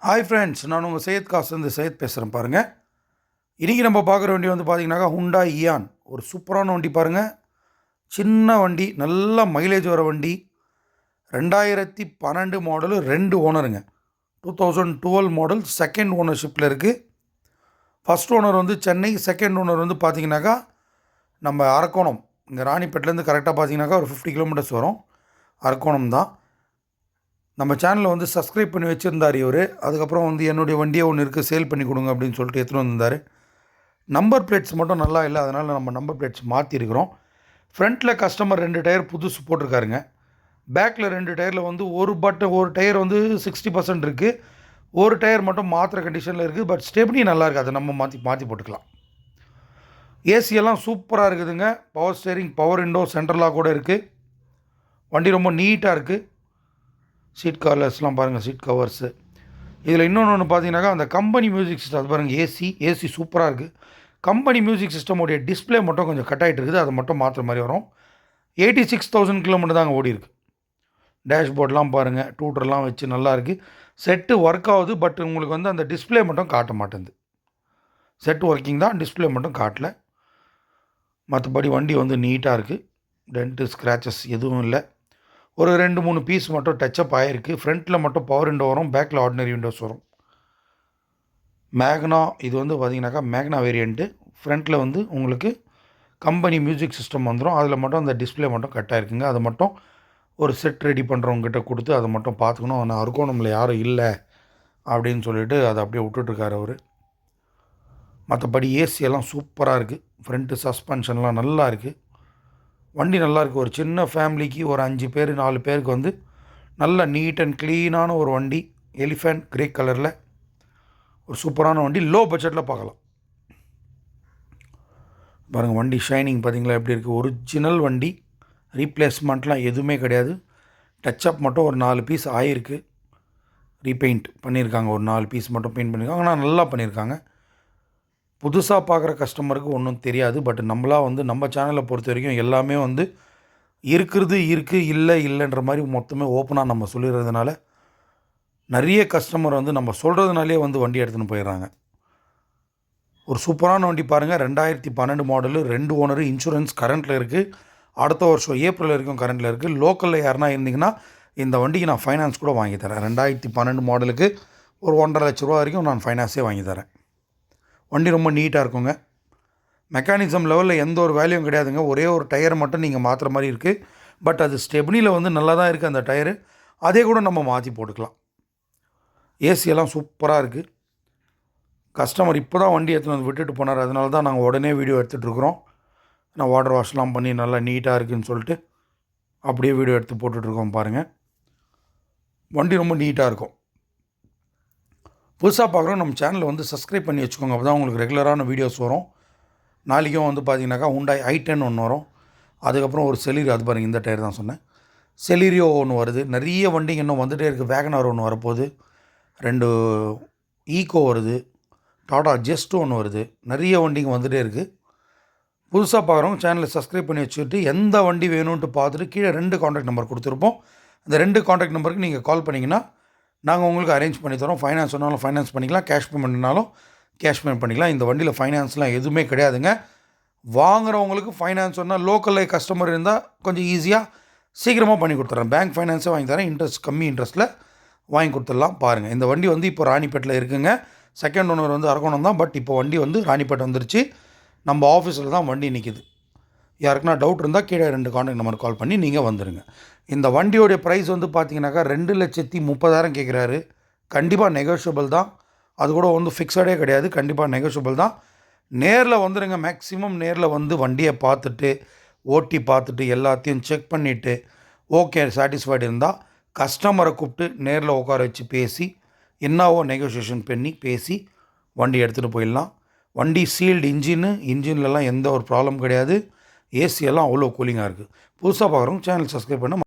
Hi friends, நான் உங்கள் சையத் காசுலேருந்து சையத் பேசுகிறேன் பாருங்கள். இன்றைக்கி நம்ம பார்க்குற வண்டி வந்து பார்த்திங்கனாக்கா ஹுண்டாய் இயான். ஒரு சூப்பரான வண்டி பாருங்கள். சின்ன வண்டி, நல்ல மைலேஜ் வர வண்டி. 2012 மாடலு, 2 ஓனருங்க. 2012 மாடல், செகண்ட் ஓனர்ஷிப்பில் இருக்குது. ஃபஸ்ட் ஓனர் வந்து சென்னை, செகண்ட் ஓனர் வந்து பார்த்திங்கனாக்கா நம்ம அரக்கோணம். இங்கே ராணிப்பேட்டிலேருந்து கரெக்டாக பார்த்திங்கனாக்கா ஒரு 50 கிலோமீட்டர்ஸ் வரும். அரக்கோணம் தான். நம்ம சேனலில் வந்து சப்ஸ்கிரைப் பண்ணி வச்சுருந்தார் இவர். அதுக்கப்புறம் வந்து என்னுடைய வண்டியை ஒன்று இருக்குது, சேல் பண்ணி கொடுங்க அப்படின்னு சொல்லிட்டு எடுத்துகிட்டு வந்திருந்தார். நம்பர் பிளேட்ஸ் மட்டும் நல்லா இல்லை, அதனால் நம்ம நம்பர் பிளேட்ஸ் மாற்றிருக்கிறோம். ஃப்ரண்ட்டில் கஸ்டமர் 2 டயர் புதுசு போட்டிருக்காருங்க. பேக்கில் 2 டயரில் வந்து ஒரு டயர் வந்து 60% இருக்குது. ஒரு டயர் மட்டும் மாத்திர கண்டிஷனில் இருக்குது. பட் ஸ்டெப்னி நல்லா இருக்குது, அதை நம்ம மாற்றி போட்டுக்கலாம். ஏசியெல்லாம் சூப்பராக இருக்குதுங்க. பவர் ஸ்டேரிங், பவர் விண்டோ, சென்ட்ரலாக கூட இருக்குது. வண்டி ரொம்ப நீட்டாக இருக்குது. சீட் கவர்ஸ்லாம் பாருங்கள், சீட் கவர்ஸு. இதில் இன்னொன்று பார்த்தீங்கன்னாக்கா அந்த கம்பெனி மியூசிக் சிஸ்டம், அது பாருங்கள். ஏசி சூப்பராக இருக்குது. கம்பெனி மியூசிக் சிஸ்டமுடைய டிஸ்பிளே மட்டும் கொஞ்சம் கட் ஆகிட்டு இருக்குது, அதை மட்டும் மாற்றுற மாதிரி வரும். 86,000 கிலோமீட்டர் தாங்க ஓடி இருக்குது. டேஷ்போர்ட்லாம் பாருங்கள், டூட்டர்லாம் வச்சு நல்லா இருக்குது. செட்டு ஒர்க் ஆகுது, பட் உங்களுக்கு வந்து அந்த டிஸ்பிளே மட்டும் காட்ட மாட்டேங்குது. செட்டு ஒர்க்கிங் தான், டிஸ்பிளே மட்டும் காட்டல. மற்றபடி வண்டி வந்து நீட்டாக இருக்குது. டென்ட்டு, ஸ்க்ராச்சஸ் எதுவும் இல்லை. ஒரு 2-3 பீஸ் மட்டும் டச்சப் ஆகிருக்கு. ஃப்ரண்ட்டில் மட்டும் பவர் விண்டோ வரும், பேக்கில் ஆர்டினரி விண்டோஸ் வரும். மேக்னா, இது வந்து பார்த்திங்கனாக்கா மேக்னா வேரியண்ட்டு. ஃப்ரண்ட்டில் வந்து உங்களுக்கு கம்பெனி மியூசிக் சிஸ்டம் வந்துடும். அதில் மட்டும் அந்த டிஸ்பிளே மட்டும் கட் ஆகிருக்குங்க. அதை மட்டும் ஒரு செட் ரெடி பண்ணுறவங்ககிட்ட கொடுத்து அதை மட்டும் பார்த்துக்கணும். ஆனால் அரக்கோணமில் யாரும் இல்லை அப்படின்னு சொல்லிவிட்டு அதை அப்படியே விட்டுட்ருக்காரு அவர். மற்றபடி ஏசியெல்லாம் சூப்பராக இருக்குது. ஃப்ரண்ட்டு சஸ்பென்ஷன்லாம் நல்லா இருக்குது. வண்டி நல்லாயிருக்கு. ஒரு சின்ன ஃபேமிலிக்கு ஒரு 5 பேர் 4 பேருக்கு வந்து நல்ல நீட் அண்ட் க்ளீனான ஒரு வண்டி. எலிஃபண்ட் கிரே கலரில் ஒரு சூப்பரான வண்டி. லோ பட்ஜெட்டில் பார்க்கலாம் பாருங்கள். வண்டி ஷைனிங் பார்த்திங்களா எப்படி இருக்குது. ஒரிஜினல் வண்டி. ரீப்ளேஸ்மெண்ட்லாம் எதுவுமே கிடையாது. டச்சப் மட்டும் ஒரு 4 பீஸ் ஆகிருக்கு. ரீபெயிண்ட் பண்ணியிருக்காங்க, ஒரு 4 பீஸ் மட்டும் பெயிண்ட் பண்ணியிருக்காங்க. ஆனால் நல்லா பண்ணியிருக்காங்க. புதுசாக பார்க்குற கஸ்டமருக்கு ஒன்றும் தெரியாது. பட் நம்மளாக வந்து நம்ம சேனலை பொறுத்த வரைக்கும் எல்லாமே வந்து இருக்குது, இல்லைன்ற மாதிரி மொத்தமே ஓப்பனாக நம்ம சொல்லிடுறதுனால நிறைய கஸ்டமர் வந்து நம்ம சொல்கிறதுனாலே வந்து வண்டி எடுத்துன்னு போயிடுறாங்க. ஒரு சூப்பரான வண்டி பாருங்கள். 2012 மாடலு, 2 ஓனரு. இன்சூரன்ஸ் கரண்ட்டில் இருக்குது. அடுத்த வருஷம் ஏப்ரல் வரைக்கும் கரண்ட்டில் இருக்குது. லோக்கலில் யாருனா இருந்தீங்கன்னா இந்த வண்டிக்கு நான் ஃபைனான்ஸ் கூட வாங்கி தரேன். 2012 மாடலுக்கு ஒரு 1,50,000 லட்ச ரூபா வரைக்கும் நான் ஃபைனான்ஸே வாங்கி தரேன். வண்டி ரொம்ப நீட்டாக இருக்குங்க. மெக்கானிசம் லெவலில் எந்த ஒரு வேல்யூவும் கிடையாதுங்க. ஒரே ஒரு டயர் மட்டும் நீங்கள் மாற்றுற மாதிரி இருக்குது. பட் அது ஸ்டெப்னியில் வந்து நல்லா தான் இருக்குது அந்த டயரு. அதே கூட நம்ம மாற்றி போட்டுக்கலாம். ஏசியெல்லாம் சூப்பராக இருக்குது. கஸ்டமர் இப்போ தான் வண்டி எடுத்துன்னு வந்து விட்டுட்டு போனார். அதனால தான் நாங்கள் உடனே வீடியோ எடுத்துகிட்ருக்குறோம். நான் வாட்டர் வாஷ்லாம் பண்ணி நல்லா நீட்டாக இருக்குதுன்னு சொல்லிட்டு அப்படியே வீடியோ எடுத்து போட்டுட்ருக்கோம் பாருங்கள். வண்டி ரொம்ப நீட்டாக இருக்கும். புதுசாக பார்க்குறோம், நம்ம சேனலில் வந்து சப்ஸ்கிரைப் பண்ணி வச்சுக்கோங்க. அப்போ தான் உங்களுக்கு ரெகுலரான வீடியோஸ் வரும். நாளைக்கும் வந்து பார்த்திங்கனாக்கா ஹுண்டாய் i10 ஒன்று வரும். அதுக்கப்புறம் ஒரு செலீரியோ, அது பாருங்கள், இந்த டயர் தான் சொன்னேன். செலீரியோ ஒன்று வருது. நிறைய வண்டிங்க இன்னும் வந்துகிட்டே இருக்குது. வேகனார் ஒன்று வரப்போகுது. 2 ஈக்கோ வருது. டாடா ஜெஸ்ட் ஒன்று வருது. நிறைய வண்டிங்க வந்துகிட்டே இருக்குது. புதுசாக பார்க்குறவங்க சேனலை சப்ஸ்கிரைப் பண்ணி வச்சுக்கிட்டு எந்த வண்டி வேணும்ன்ட்டு பார்த்துட்டு கீழே 2 காண்டாக்ட் நம்பர் கொடுத்துருப்போம். அந்த 2 காண்டாக்ட் நம்பருக்கு நீங்கள் கால் பண்ணிங்கன்னா நாங்கள் உங்களுக்கு அரேஞ்ச் பண்ணி தரோம். ஃபைனான்ஸ் சொன்னாலும் ஃபைனான்ஸ் பண்ணிக்கலாம், கேஷ் பேமெண்ட்னாலும் கேஷ் பேமெண்ட் பண்ணிக்கலாம். இந்த வண்டியில் ஃபைனான்ஸ்லாம் எதுவுமே கிடையாதுங்க. வாங்குகிறவங்களுக்கு ஃபைனான்ஸ் சொன்னால் லோக்கலில் கஸ்டமர் இருந்தால் கொஞ்சம் ஈஸியாக சீக்கிரமாக பண்ணி கொடுத்துட்றேன். பேங்க் ஃபைனான்ஸே வாங்கி தரேன். இன்ட்ரெஸ்ட் கம்மி இன்ட்ரெஸ்ட்டில் வாங்கி கொடுத்துடலாம். பாருங்கள், இந்த வண்டி வந்து இப்போ ராணிப்பேட்டில் இருக்குங்க. செகண்ட் ஓனர் வந்து அரக்கோணம் தான். பட் இப்போ வண்டி வந்து ராணிப்பேட்டை வந்துருச்சு. நம்ம ஆஃபீஸில் தான் வண்டி நிற்கிது. யாருக்குன்னா டவுட் இருந்தால் கீழே 2 காண்டாக்ட் நம்பர் கால் பண்ணி நீங்கள் வந்துடுங்க. இந்த வண்டியோடைய ப்ரைஸ் வந்து பார்த்தீங்கன்னாக்கா 2,30,000 கேட்குறாரு. கண்டிப்பாக நெகோஷியபிள் தான். அது கூட வந்து ஃபிக்ஸடே கிடையாது. கண்டிப்பாக நெகோஷியபிள் தான். நேரில் வந்துடுங்க. மேக்ஸிமம் நேரில் வந்து வண்டியை பார்த்துட்டு ஓட்டி பார்த்துட்டு எல்லாத்தையும் செக் பண்ணிவிட்டு ஓகே சாட்டிஸ்ஃபைடு இருந்தால் கஸ்டமரை கூப்பிட்டு நேரில் உட்கார வச்சு பேசி என்னவோ நெகோஷியேஷன் பண்ணி பேசி வண்டி எடுத்துகிட்டு போயிடலாம். வண்டி சீல்டு இன்ஜின்லலாம் எந்த ஒரு ப்ராப்ளம் கிடையாது. ஏசியெல்லாம் அவ்வளோ கூலிங்காக இருக்குது. புதுசாக பார்க்குறவங்க சேனல் சப்ஸ்கிரைப் பண்ண